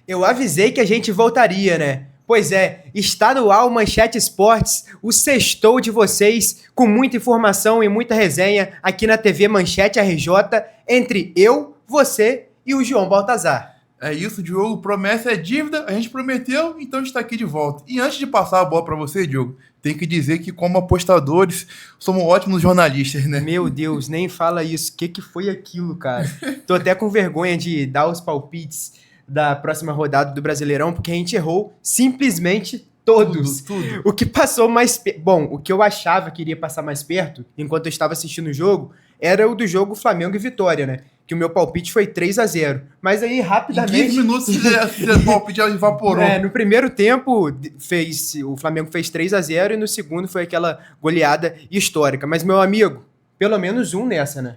Eu avisei que a gente voltaria, né? Pois é, está no ar o Manchete Esportes, o sextou de vocês, com muita informação e muita resenha aqui na TV Manchete RJ, entre eu, você e o João Baltazar. É isso, Diogo. Promessa é dívida, a gente prometeu, então está aqui de volta. E antes de passar a bola para você, Diogo, tem que dizer que, como apostadores, somos ótimos jornalistas, né? Meu Deus, nem fala isso. O que foi aquilo, cara? Tô até com vergonha de dar os palpites da próxima rodada do Brasileirão, porque a gente errou simplesmente todos. Tudo. O que passou mais... Bom, o que eu achava que iria passar mais perto, enquanto eu estava assistindo o jogo, era o do jogo Flamengo e Vitória, né? Que o meu palpite foi 3-0. Mas aí, Em rapidamente... 15 minutos, esse palpite já evaporou. No primeiro tempo, o Flamengo fez 3-0 e no segundo foi aquela goleada histórica. Mas, meu amigo, pelo menos um nessa, né?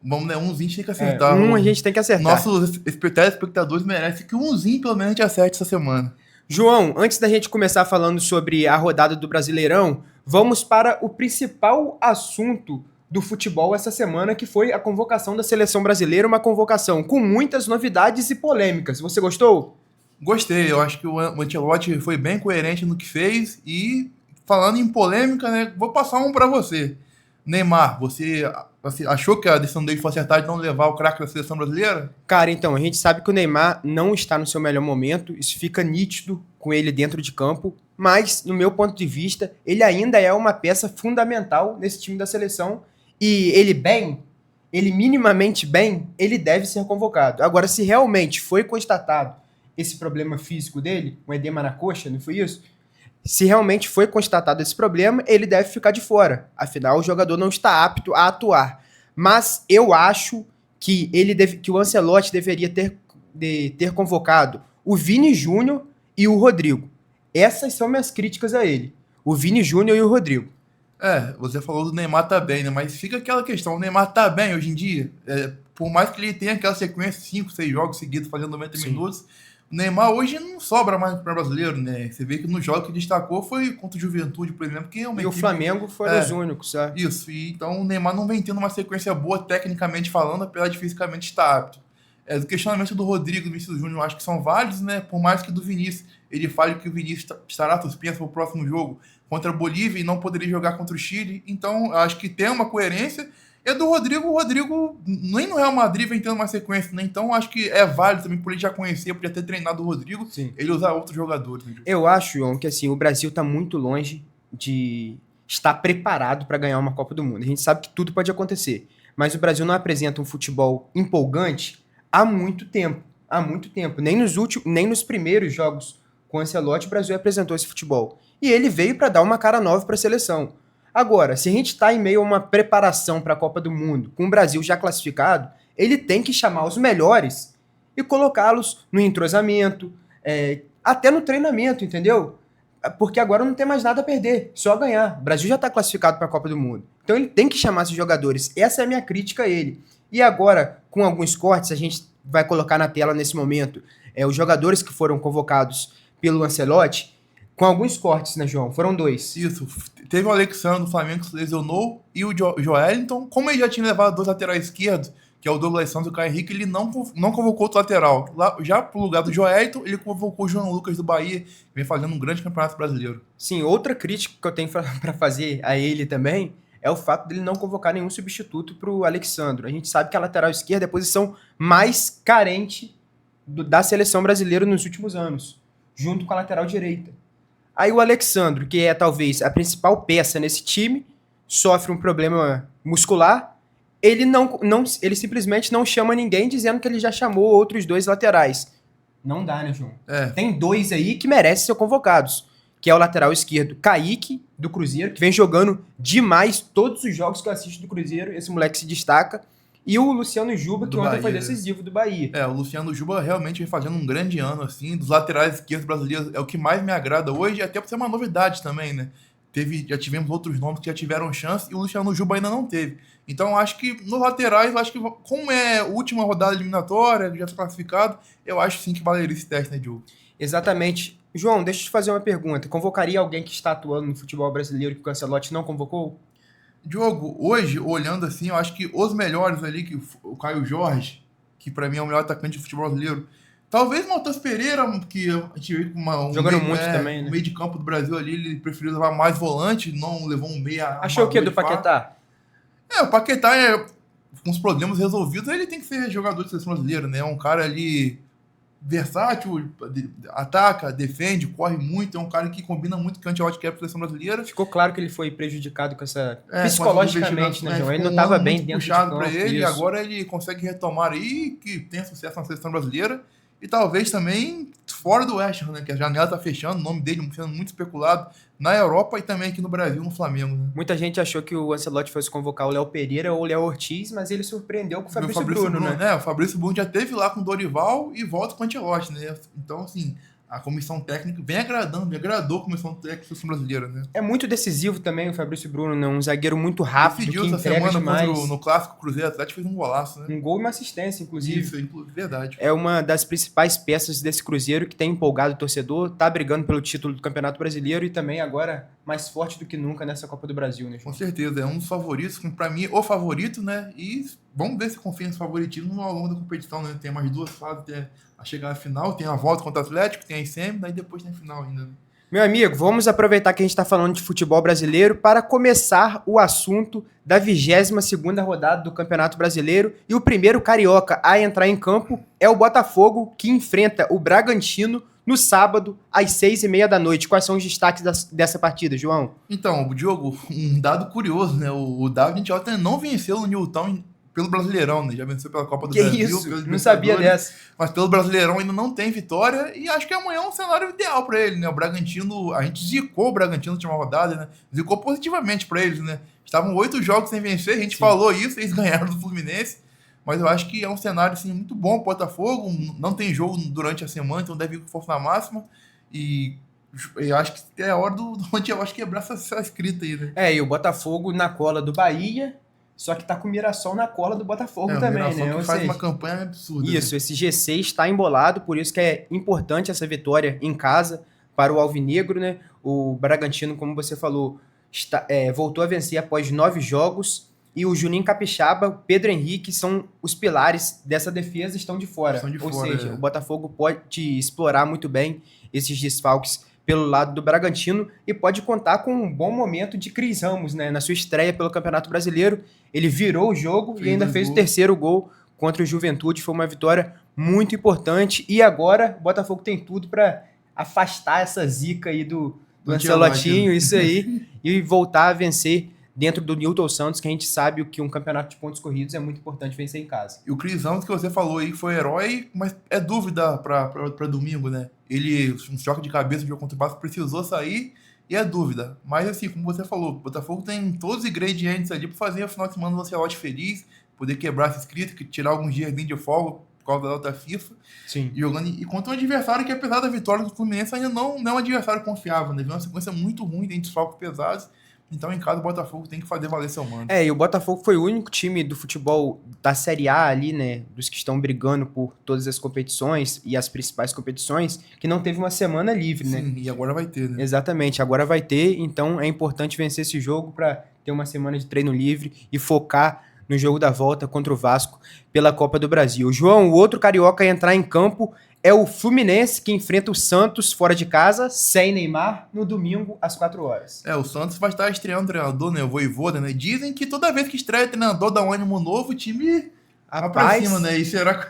Vamos, né? Umzinho tem que acertar. A gente tem que acertar. Nossos telespectadores merecem que umzinho pelo menos a gente acerte essa semana. João, antes da gente começar falando sobre a rodada do Brasileirão, vamos para o principal assunto do futebol essa semana, que foi a convocação da Seleção Brasileira, uma convocação com muitas novidades e polêmicas. Você gostou? Gostei, eu acho que o Ancelotti foi bem coerente no que fez e, falando em polêmica, né, vou passar um para você. Neymar, você achou que a decisão dele foi acertada de não levar o craque da Seleção Brasileira? Cara, então, a gente sabe que o Neymar não está no seu melhor momento, isso fica nítido com ele dentro de campo, mas, no meu ponto de vista, ele ainda é uma peça fundamental nesse time da seleção e ele minimamente bem, ele deve ser convocado. Agora, se realmente foi constatado esse problema físico dele, um edema na coxa, não foi isso? Se realmente foi constatado esse problema, ele deve ficar de fora. Afinal, o jogador não está apto a atuar. Mas eu acho que que o Ancelotti deveria ter convocado o Vini Júnior e o Rodrigo. Essas são minhas críticas a ele. O Vini Júnior e o Rodrigo. Você falou do Neymar tá bem, né? Mas fica aquela questão, o Neymar tá bem hoje em dia? Por mais que ele tenha aquela sequência, 5, 6 jogos seguidos, fazendo 90 Sim. minutos, o Neymar hoje não sobra mais para brasileiro, né? Você vê que no jogo que destacou foi contra o Juventude, por exemplo, que é uma E o equipe... Flamengo foram os únicos, sabe? Isso, e então o Neymar não vem tendo uma sequência boa tecnicamente falando, apesar de fisicamente estar apto. Do questionamento do Rodrigo e do Vinícius Júnior, eu acho que são válidos, né? Por mais que do Vinícius, ele fale que o Vinícius estará suspenso para o próximo jogo contra a Bolívia e não poderia jogar contra o Chile. Então, eu acho que tem uma coerência. E do Rodrigo, o Rodrigo nem no Real Madrid vem tendo uma sequência, né? Então, eu acho que é válido também, por ele já conhecer, por já ter treinado o Rodrigo, Sim. ele usar outros jogadores. Né? Eu acho, João, que assim, o Brasil está muito longe de estar preparado para ganhar uma Copa do Mundo. A gente sabe que tudo pode acontecer, mas o Brasil não apresenta um futebol empolgante há muito tempo. Há muito tempo. Nem nos primeiros jogos com o Ancelotti, o Brasil apresentou esse futebol. E ele veio para dar uma cara nova para a seleção. Agora, se a gente está em meio a uma preparação para a Copa do Mundo, com o Brasil já classificado, ele tem que chamar os melhores e colocá-los no entrosamento, até no treinamento, entendeu? Porque agora não tem mais nada a perder, só ganhar. O Brasil já está classificado para a Copa do Mundo. Então ele tem que chamar esses jogadores. Essa é a minha crítica a ele. E agora, com alguns cortes, a gente vai colocar na tela nesse momento os jogadores que foram convocados pelo Ancelotti, com alguns cortes, né, João? Foram 2. Isso. Teve o Alexandre do Flamengo que se lesionou e o Joelinton, como ele já tinha levado 2 laterais esquerdos, que é o Douglas Santos e o Caio Henrique, ele não convocou outro lateral. Lá, já pro lugar do Joelinton, ele convocou o João Lucas do Bahia, que vem fazendo um grande campeonato brasileiro. Sim, outra crítica que eu tenho para fazer a ele também é o fato dele não convocar nenhum substituto para o Alexandre. A gente sabe que a lateral esquerda é a posição mais carente da seleção brasileira nos últimos anos, junto com a lateral direita. Aí o Alexandre, que é talvez a principal peça nesse time, sofre um problema muscular, ele simplesmente não chama ninguém, dizendo que ele já chamou outros 2 laterais. Não dá, né, João? Tem 2 aí que merecem ser convocados, que é o lateral esquerdo Kaique, do Cruzeiro, que vem jogando demais todos os jogos que eu assisto do Cruzeiro, esse moleque se destaca, e o Luciano Juba, que ontem foi decisivo do Bahia. O Luciano Juba realmente vem fazendo um grande ano, assim, dos laterais esquerdos brasileiros, é o que mais me agrada hoje, até por ser uma novidade também, né? Já tivemos outros nomes que já tiveram chance e o Luciano Juba ainda não teve. Então, acho que nos laterais, acho que como é a última rodada eliminatória, já está classificado, eu acho sim que valeria esse teste, né, Diogo? Exatamente. João, deixa eu te fazer uma pergunta. Convocaria alguém que está atuando no futebol brasileiro que o Ancelotti não convocou? Diogo, hoje, olhando assim, eu acho que os melhores ali, que o Caio Jorge, que para mim é o melhor atacante de futebol brasileiro, Talvez o Matheus Pereira, que a gente viu Jogando muito também, né? O meio de campo do Brasil ali, ele preferiu levar mais volante, não levou um meia. Achou o que do Paquetá? O Paquetá, com os problemas resolvidos, ele tem que ser jogador de seleção brasileira, né? É um cara ali versátil, ataca, defende, corre muito, é um cara que combina muito com o anti-hot cap da seleção brasileira. Ficou claro que ele foi prejudicado com essa... psicologicamente, né, João? Ele não estava bem dentro de campo. Pra ele, agora ele consegue retomar aí, que tem sucesso na seleção brasileira. E talvez também fora do West Ham, né? Que a janela tá fechando, o nome dele sendo muito especulado na Europa e também aqui no Brasil, no Flamengo. Né? Muita gente achou que o Ancelotti fosse convocar o Léo Pereira ou o Léo Ortiz, mas ele surpreendeu com o Fabrício Bruno, né? O Fabrício Bruno já esteve lá com o Dorival e volta com o Ancelotti, né? Então, assim, a comissão técnica vem agradando, me agradou a comissão técnica da seleção brasileira, né? É muito decisivo também o Fabrício Bruno, né? Um zagueiro muito rápido, decidiu que essa entrega semana demais. No Clássico Cruzeiro Atlético fez um golaço, né? Um gol e uma assistência, inclusive. Isso, verdade. É uma das principais peças desse Cruzeiro que tem empolgado o torcedor, tá brigando pelo título do Campeonato Brasileiro e também agora mais forte do que nunca nessa Copa do Brasil, né, João? Com certeza, é um dos favoritos, pra mim, o favorito, né? E vamos ver se confia nesse favoritismo ao longo da competição, né? Tem mais duas fases até a chegar à final, tem a volta contra o Atlético, tem a semi, daí depois tem a final ainda. Meu amigo, vamos aproveitar que a gente está falando de futebol brasileiro para começar o assunto da 22ª rodada do Campeonato Brasileiro. E o primeiro carioca a entrar em campo é o Botafogo, que enfrenta o Bragantino no sábado, às 6h30 da noite. Quais são os destaques dessa partida, João? Então, Diogo, um dado curioso, né? O David Alten não venceu o Newton pelo Brasileirão, né? Já venceu pela Copa do Brasil. Isso? Não sabia dessa. Mas pelo Brasileirão ainda não tem vitória e acho que amanhã é um cenário ideal para ele, né? O Bragantino, a gente zicou o Bragantino na última rodada, né? Zicou positivamente para eles, né? Estavam 8 jogos sem vencer, a gente falou isso, eles ganharam do Fluminense. Mas eu acho que é um cenário assim, muito bom pro Botafogo, não tem jogo durante a semana, então deve ir com força na máxima. E eu acho que é a hora do Ancelotti quebrar essa escrita aí, né? E o Botafogo na cola do Bahia, só que tá com o Mirassol na cola do Botafogo também, Mirassol né? Que faz uma campanha absurda. Isso, né? Esse G6 está embolado, por isso que é importante essa vitória em casa para o Alvinegro, né? O Bragantino, como você falou, voltou a vencer após 9 jogos e o Juninho Capixaba, o Pedro Henrique são os pilares dessa defesa, estão de fora. Ou seja, o Botafogo pode explorar muito bem esses desfalques pelo lado do Bragantino e pode contar com um bom momento de Cris Ramos, né? Na sua estreia pelo Campeonato Brasileiro, ele virou o jogo e ainda fez o terceiro gol contra o Juventude. Foi uma vitória muito importante e agora o Botafogo tem tudo para afastar essa zica aí do Ancelotinho, isso aí, e voltar a vencer dentro do Newton Santos, que a gente sabe que um campeonato de pontos corridos é muito importante vencer em casa. E o Cris Ramos, que você falou aí, que foi herói, mas é dúvida para domingo, né? Ele, um choque de cabeça no jogo contra o Vasco, precisou sair e é dúvida. Mas assim, como você falou, o Botafogo tem todos os ingredientes ali para fazer o final de semana do Ancelotti feliz, poder quebrar essa escrita, tirar alguns dias de folga por causa da data FIFA. Sim. E contra um adversário que, apesar da vitória do Fluminense, ainda não é um adversário confiável, né? Viu uma sequência muito ruim, tem desfalques pesados. Então, em casa, o Botafogo tem que fazer valer seu mando. E o Botafogo foi o único time do futebol da Série A ali, né, dos que estão brigando por todas as competições e as principais competições, que não teve uma semana livre, né? Sim, e agora vai ter, né? Exatamente, agora vai ter, então é importante vencer esse jogo para ter uma semana de treino livre e focar no jogo da volta contra o Vasco pela Copa do Brasil. João, o outro carioca a entrar em campo é o Fluminense, que enfrenta o Santos fora de casa, sem Neymar, no domingo, às 4h. O Santos vai estar estreando treinador, né? O Vojvoda, né? Dizem que toda vez que estreia treinador dá um ânimo novo, o time vai pra cima, né? E será que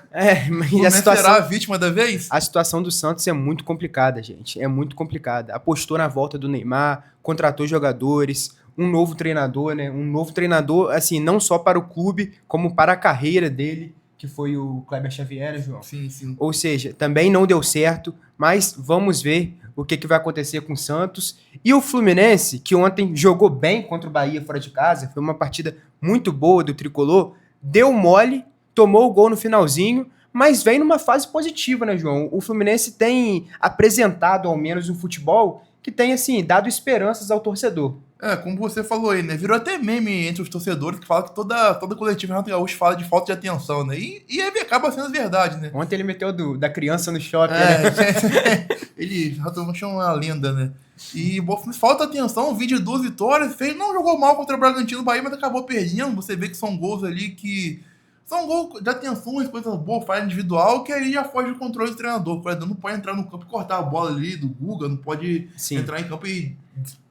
a situação, será a vítima da vez? A situação do Santos é muito complicada, gente. É muito complicada. Apostou na volta do Neymar, contratou jogadores, um novo treinador, né? Um novo treinador, assim, não só para o clube, como para a carreira dele, que foi o Kleber Xavier, né, João? Sim. Ou seja, também não deu certo, mas vamos ver o que vai acontecer com o Santos. E o Fluminense, que ontem jogou bem contra o Bahia fora de casa, foi uma partida muito boa do Tricolor, deu mole, tomou o gol no finalzinho, mas vem numa fase positiva, né, João? O Fluminense tem apresentado, ao menos, um futebol que tem, assim, dado esperanças ao torcedor. Como você falou aí, né? Virou até meme entre os torcedores que fala que toda coletiva Renato Gaúcho fala de falta de atenção, né? E aí acaba sendo verdade, né? Ontem ele meteu da criança no shopping, né? Ele já uma lenda, né? E falta atenção, 22 vitórias, não jogou mal contra o Bragantino do Bahia, mas acabou perdendo. Você vê que são gols ali que São gols de atenções, coisas boas, falha individual, que aí já foge do controle do treinador. O treinador não pode entrar no campo e cortar a bola ali do Guga, não pode entrar em campo e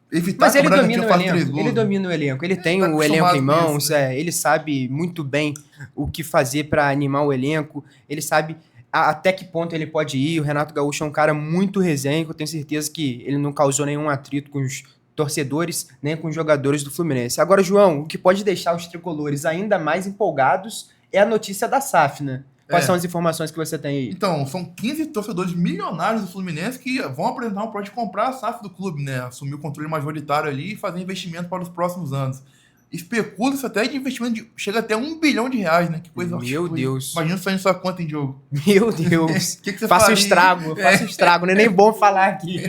evitar Mas que o ele Bragantino domina o faça 3 elenco, gols. ele domina o elenco, ele tem tá o elenco em acostumado com mãos, isso, né? ele sabe muito bem o que fazer para animar o elenco, ele sabe até que ponto ele pode ir. O Renato Gaúcho é um cara muito resenha, eu tenho certeza que ele não causou nenhum atrito com os torcedores, nem com os jogadores do Fluminense. Agora, João, o que pode deixar os tricolores ainda mais empolgados é a notícia da SAF, né? Quais são as informações que você tem aí? Então, são 15 torcedores milionários do Fluminense que vão apresentar um projeto de comprar a SAF do clube, né? Assumir o controle majoritário ali e fazer investimento para os próximos anos. Especula-se até de investimento chega até R$1 bilhão, né? Que coisa Meu Deus. Imagina saindo sua conta em jogo. Meu Deus. Que você faço faria? estrago, faço estrago. Não é nem bom falar aqui.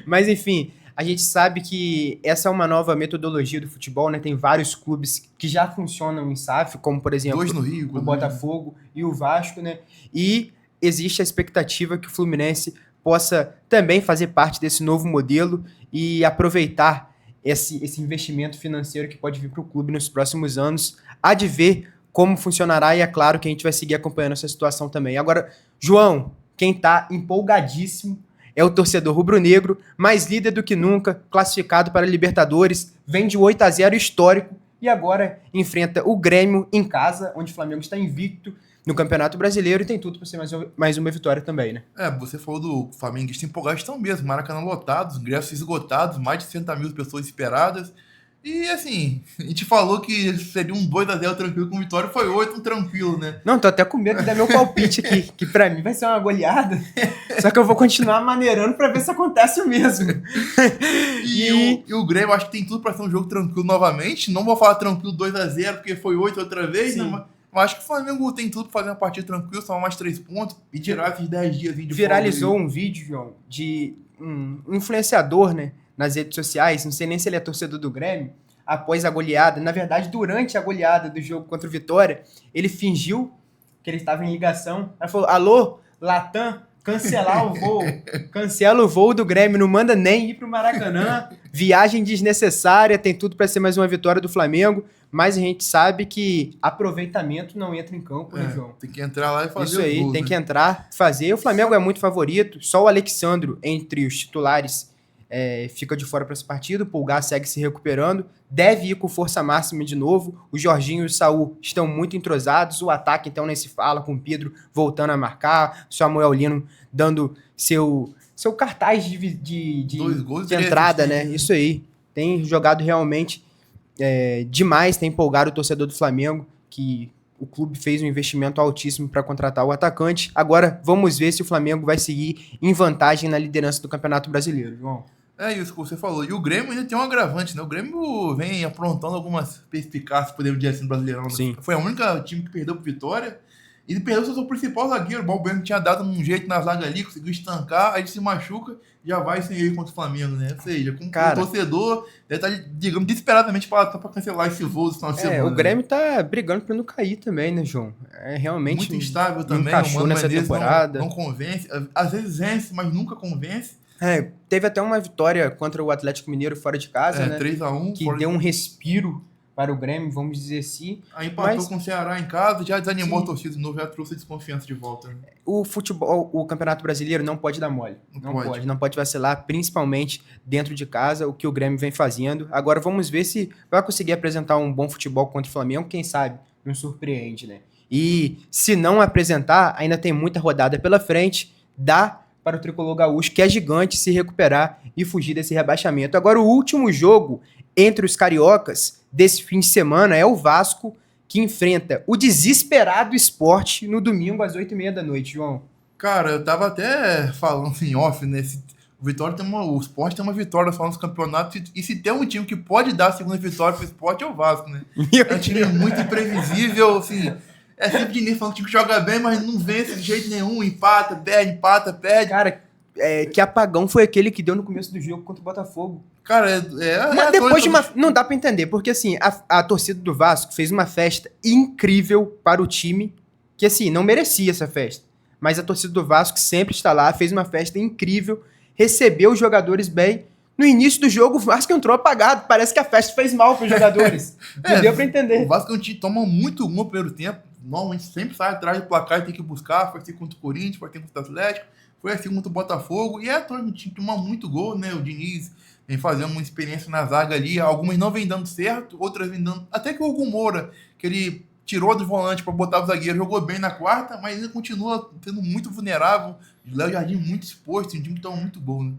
Mas, enfim, a gente sabe que essa é uma nova metodologia do futebol, né? Tem vários clubes que já funcionam em SAF, como, por exemplo, 2 no Rio, o Botafogo e o Vasco, né? E existe a expectativa que o Fluminense possa também fazer parte desse novo modelo e aproveitar esse investimento financeiro que pode vir para o clube nos próximos anos. Há de ver como funcionará e é claro que a gente vai seguir acompanhando essa situação também. Agora, João, quem está empolgadíssimo é o torcedor rubro-negro, mais líder do que nunca, classificado para a Libertadores, vem de 8-0 histórico e agora enfrenta o Grêmio em casa, onde o Flamengo está invicto no Campeonato Brasileiro e tem tudo para ser mais uma vitória também, né? Você falou do flamenguista empolgado, estão mesmo, Maracanã lotado, os ingressos esgotados, mais de 60 mil pessoas esperadas. E assim, a gente falou que seria um 2-0 tranquilo com vitória, foi 8 tranquilo, né? Não, tô até com medo de dar meu palpite aqui, que pra mim vai ser uma goleada, só que eu vou continuar maneirando pra ver se acontece o mesmo. E o Grêmio, acho que tem tudo pra ser um jogo tranquilo novamente, não vou falar tranquilo 2-0, porque foi 8 outra vez, né? Mas acho que o Flamengo tem tudo pra fazer uma partida tranquila, só mais 3 pontos e tirar esses 10 dias de Viralizou um vídeo, João, de um influenciador, né, nas redes sociais, não sei nem se ele é torcedor do Grêmio, após a goleada, na verdade, durante a goleada do jogo contra o Vitória, ele fingiu que ele estava em ligação, aí falou, alô, Latam, cancelar o voo, cancela o voo do Grêmio, não manda nem ir pro Maracanã, viagem desnecessária, tem tudo para ser mais uma vitória do Flamengo, mas a gente sabe que aproveitamento não entra em campo, né, João? Tem que entrar lá e fazer isso aí, gols, tem que entrar, fazer. O Flamengo é muito favorito, só o Alexandro, entre os titulares, fica de fora para esse partido, o Pulgar segue se recuperando, deve ir com força máxima de novo, o Jorginho e o Saul estão muito entrosados, o ataque então nem se fala, com o Pedro voltando a marcar, o Samuel Lino dando seu cartaz de entrada, né? Isso aí, tem jogado realmente demais, tem empolgado o torcedor do Flamengo, que o clube fez um investimento altíssimo para contratar o atacante. Agora, vamos ver se o Flamengo vai seguir em vantagem na liderança do Campeonato Brasileiro, João. É isso que você falou. E o Grêmio ainda tem um agravante, né? O Grêmio vem aprontando algumas perspicácias, podemos dizer assim, no Brasileirão. Né? Sim. Foi a única time que perdeu por Vitória. E ele perdeu o seu principal zagueiro. O Balbuena tinha dado um jeito na zaga ali, conseguiu estancar, aí ele se machuca, já vai sem ele contra o Flamengo, né? Ou seja, com o torcedor deve estar, digamos, desesperadamente para cancelar esse voo do final de semana. O Grêmio tá brigando para não cair também, né, João? É realmente muito instável também. Encaixou nessa temporada. Não convence. Às vezes vence, mas nunca convence. Teve até uma vitória contra o Atlético Mineiro fora de casa, né? 3-1. Que deu um respiro para o Grêmio, vamos dizer assim. Aí empatou com o Ceará em casa, já desanimou a torcida de novo, já trouxe a desconfiança de volta. Né? O futebol, o Campeonato Brasileiro não pode dar mole. Não pode vacilar, principalmente dentro de casa, o que o Grêmio vem fazendo. Agora vamos ver se vai conseguir apresentar um bom futebol contra o Flamengo, quem sabe nos surpreende, né? E se não apresentar, ainda tem muita rodada pela frente, dá para o Tricolor Gaúcho, que é gigante, se recuperar e fugir desse rebaixamento. Agora, o último jogo entre os cariocas desse fim de semana é o Vasco, que enfrenta o desesperado Sport no domingo às 8h30 da noite, João. Cara, eu tava até falando em off, né? O Sport tem uma vitória só nos campeonatos, e se tem um time que pode dar a segunda vitória pro Sport é o Vasco, né? É um time muito imprevisível, assim... É sempre de início falando que o time que joga bem, mas não vence de jeito nenhum, empata, perde. Cara, que apagão foi aquele que deu no começo do jogo contra o Botafogo. Cara, mas depois de não dá pra entender, porque assim, a torcida do Vasco fez uma festa incrível para o time, que assim, não merecia essa festa. Mas a torcida do Vasco sempre está lá, fez uma festa incrível, recebeu os jogadores bem. No início do jogo, o Vasco entrou apagado. Parece que a festa fez mal para os jogadores. Não deu para entender. O Vasco é um time que toma muito gol no primeiro tempo. Normalmente sempre sai atrás do placar e tem que buscar. Foi assim contra o Corinthians, foi assim contra o Atlético, foi assim contra o Botafogo. E um time que toma muito gol, né? O Diniz vem fazendo uma experiência na zaga ali. Algumas não vem dando certo, outras vem dando... Até que o Hugo Moura, que ele tirou do volante para botar o zagueiro, jogou bem na quarta, mas ainda continua sendo muito vulnerável. O Léo Jardim muito exposto, um time que toma muito gol, né?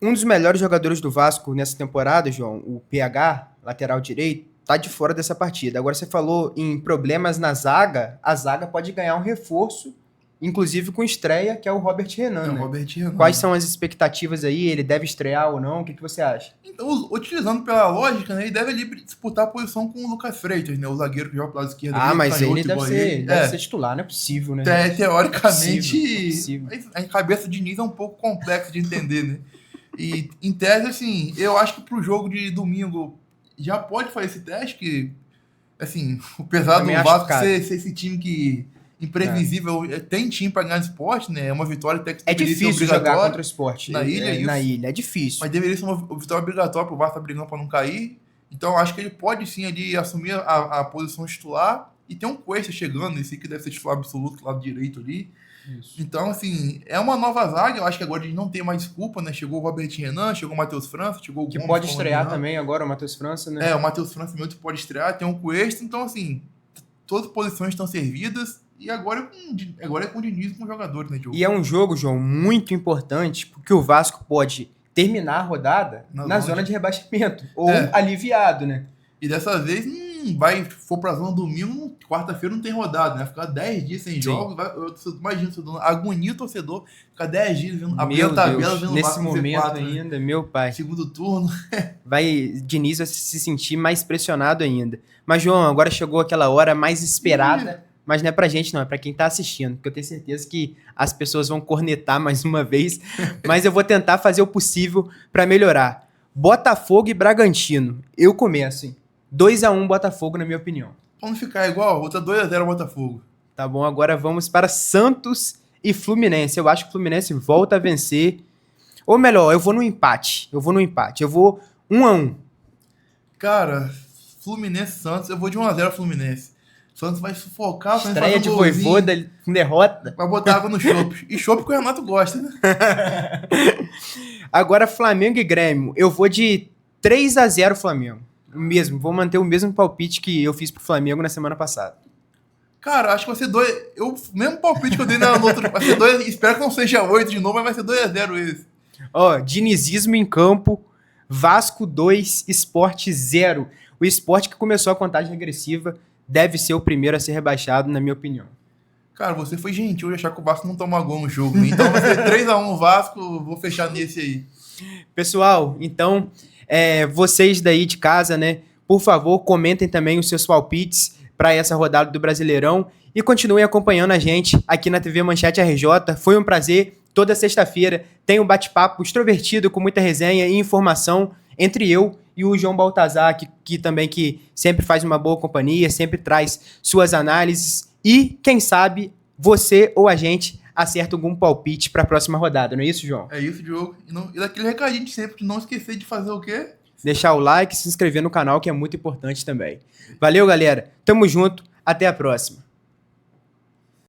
Um dos melhores jogadores do Vasco nessa temporada, João, o PH, lateral direito, tá de fora dessa partida. Agora você falou em problemas na zaga, a zaga pode ganhar um reforço, inclusive com estreia, que é o Robert Renan, né? O Robert Renan. Quais são as expectativas aí? Ele deve estrear ou não? O que você acha? Então, utilizando pela lógica, né, ele deve ali disputar a posição com o Lucas Freitas, né? O zagueiro que joga pelo lado esquerdo. Mas ele deve ser titular, não é possível, né? Teoricamente, a cabeça de Diniz é um pouco complexa de entender, né? E, em tese, assim, eu acho que pro jogo de domingo já pode fazer esse teste, que, assim, apesar do Vasco ser esse time que imprevisível, tem time para ganhar esporte, né? É uma vitória até que deveria ser obrigatória jogar contra o esporte na ilha. Na ilha, é difícil. Mas deveria ser uma vitória obrigatória pro Vasco estar brigando para não cair. Então, acho que ele pode sim ali assumir a posição titular. E tem um Cuesta chegando, esse que deve ser titular absoluto do lado direito ali. Isso. Então, assim, é uma nova zaga. Eu acho que agora a gente não tem mais desculpa, né? Chegou o Robert Renan, chegou o Matheus França, chegou o que Gomes, pode estrear também agora, o Matheus França, né? O Matheus França mesmo pode estrear, tem um Cuesta. Então, assim, todas as posições estão servidas. E agora é com o Diniz com os jogadores, né, Diogo? E é um jogo, João, muito importante, porque o Vasco pode terminar a rodada na zona de rebaixamento. Ou aliviado, né? E dessa vez, for pra zona domingo, quarta-feira não tem rodada, né? Vai ficar 10 dias sem jogos. Imagina o torcedor, agonia o torcedor, ficar 10 dias abrindo a tabela, vendo nesse momento Z4, ainda, né? Meu pai. Segundo turno. Diniz vai se sentir mais pressionado ainda. Mas, João, agora chegou aquela hora mais esperada. Mas não é pra gente, não. É pra quem tá assistindo. Porque eu tenho certeza que as pessoas vão cornetar mais uma vez. Mas eu vou tentar fazer o possível pra melhorar. Botafogo e Bragantino. Eu começo, hein? 2-1 Botafogo, na minha opinião. Vamos ficar igual. Outra 2-0 Botafogo. Tá bom, agora vamos para Santos e Fluminense. Eu acho que o Fluminense volta a vencer. Ou melhor, eu vou no empate. Eu vou 1-1. Cara, Fluminense-Santos. Eu vou de 1-0 Fluminense. Santos vai sufocar. Estreia de Vojvoda com derrota. Vai botar água no chopp. E chopp que o Renato gosta, né? Agora Flamengo e Grêmio. Eu vou de 3-0 Flamengo. Vou manter o mesmo palpite que eu fiz pro Flamengo na semana passada. Cara, acho que vai ser 2... mesmo palpite que eu dei na outra... Vai ser 2... Espero que não seja 8 de novo, mas vai ser 2-0 esse. Dinizismo em campo. Vasco 2, Sport 0. O Sport que começou a contagem regressiva deve ser o primeiro a ser rebaixado, na minha opinião. Cara, você foi gentil de achar que o Vasco não toma gol no jogo. Né? Então vai ser 3-1 o Vasco, vou fechar nesse aí. Pessoal, então, vocês daí de casa, né, por favor, comentem também os seus palpites para essa rodada do Brasileirão e continuem acompanhando a gente aqui na TV Manchete RJ. Foi um prazer. Toda sexta-feira tem um bate-papo extrovertido com muita resenha e informação entre eu e o João Baltazar, que sempre faz uma boa companhia, sempre traz suas análises e, quem sabe, você ou a gente acerta algum palpite para a próxima rodada, não é isso, João? É isso, Diogo. E daquele recadinho de sempre, de não esquecer de fazer o quê? Deixar o like e se inscrever no canal, que é muito importante também. Valeu, galera. Tamo junto. Até a próxima.